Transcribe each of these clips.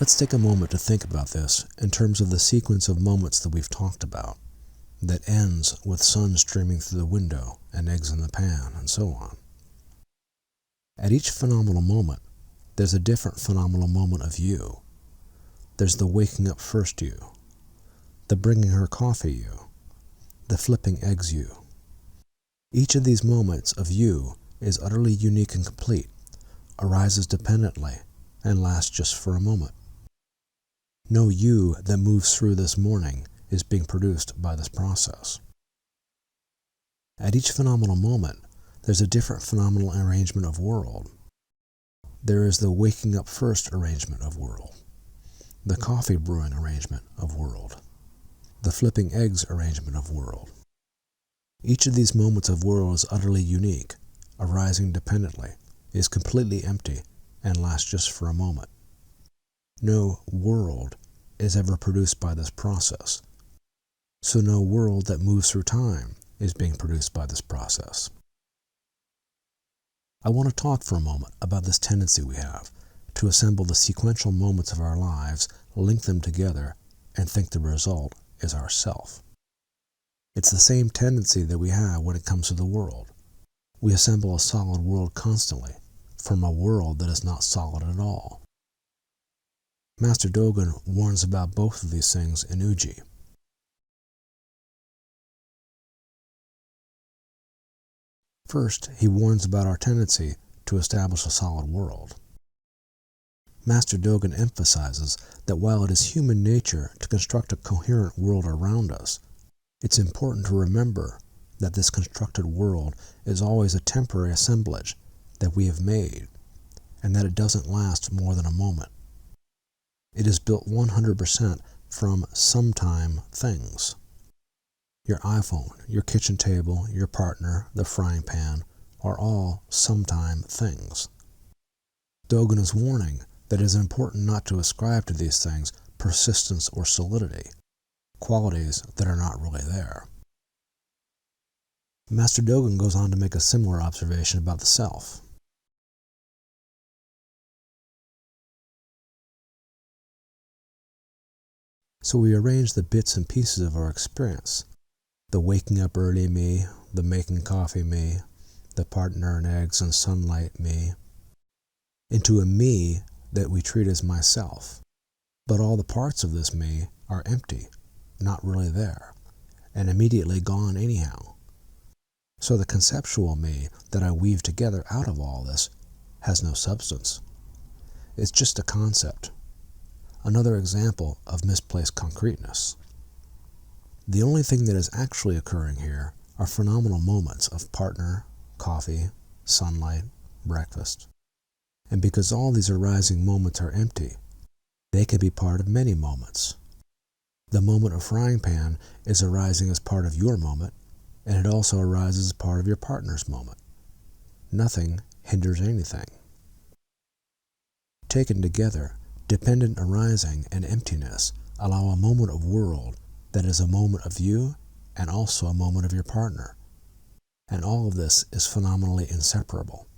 Let's take a moment to think about this in terms of the sequence of moments that we've talked about, that ends with sun streaming through the window and eggs in the pan, and so on. At each phenomenal moment, there's a different phenomenal moment of you. There's the waking up first you, the bringing her coffee you, the flipping eggs you. Each of these moments of you is utterly unique and complete, arises dependently, and lasts just for a moment. No you that moves through this morning is being produced by this process. At each phenomenal moment, there's a different phenomenal arrangement of world. There is the waking up first arrangement of world, the coffee brewing arrangement of world, the flipping eggs arrangement of world. Each of these moments of world is utterly unique, arising dependently, is completely empty, and lasts just for a moment. No world is ever produced by this process, so no world that moves through time is being produced by this process. I want to talk for a moment about this tendency we have to assemble the sequential moments of our lives, link them together, and think the result is ourself. It's the same tendency that we have when it comes to the world. We assemble a solid world constantly from a world that is not solid at all. Master Dogen warns about both of these things in Uji. First, he warns about our tendency to establish a solid world. Master Dogen emphasizes that while it is human nature to construct a coherent world around us, it's important to remember that this constructed world is always a temporary assemblage that we have made, and that it doesn't last more than a moment. It is built 100% from sometime things. Your iPhone, your kitchen table, your partner, the frying pan are all sometime things. Dogen is warning that it is important not to ascribe to these things persistence or solidity, qualities that are not really there. Master Dogen goes on to make a similar observation about the self. So we arrange the bits and pieces of our experience, the waking up early me, the making coffee me, the partner and eggs and sunlight me, into a me that we treat as myself. But all the parts of this me are empty, not really there, and immediately gone anyhow. So the conceptual me that I weave together out of all this has no substance. It's just a concept. Another example of misplaced concreteness. The only thing that is actually occurring here are phenomenal moments of partner, coffee, sunlight, breakfast. And because all these arising moments are empty, they can be part of many moments. The moment of frying pan is arising as part of your moment, and it also arises as part of your partner's moment. Nothing hinders anything. Taken together, dependent arising and emptiness allow a moment of world that is a moment of you and also a moment of your partner. And all of this is phenomenally inseparable.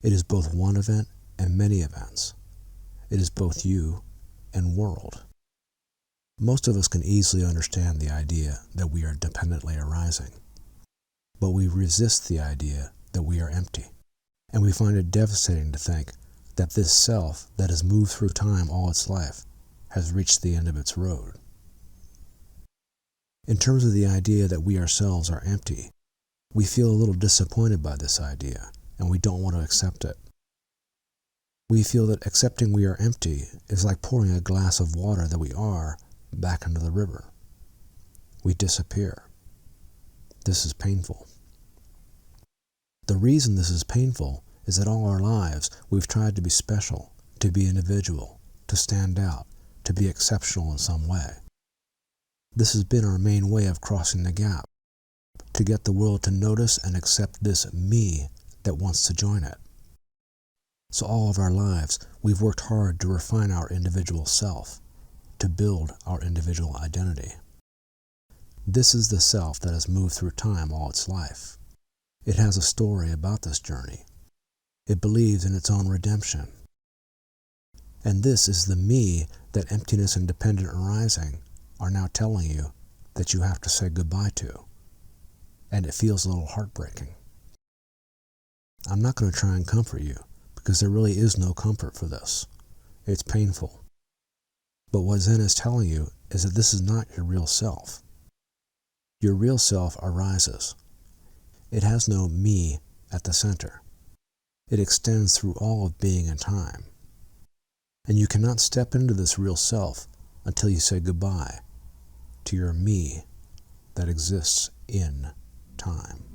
It is both one event and many events. It is both you and world. Most of us can easily understand the idea that we are dependently arising, but we resist the idea that we are empty, and we find it devastating to think that this self that has moved through time all its life has reached the end of its road. In terms of the idea that we ourselves are empty, we feel a little disappointed by this idea, and we don't want to accept it. We feel that accepting we are empty is like pouring a glass of water that we are back into the river. We disappear. This is painful. The reason this is painful is that all our lives we've tried to be special, to be individual, to stand out, to be exceptional in some way. This has been our main way of crossing the gap, to get the world to notice and accept this me that wants to join it. So all of our lives, we've worked hard to refine our individual self, to build our individual identity. This is the self that has moved through time all its life. It has a story about this journey. It believes in its own redemption. And this is the me that emptiness and dependent arising are now telling you that you have to say goodbye to. And it feels a little heartbreaking. I'm not going to try and comfort you, because there really is no comfort for this. It's painful. But what Zen is telling you is that this is not your real self. Your real self arises. It has no me at the center. It extends through all of being and time. And you cannot step into this real self until you say goodbye to your me that exists in time.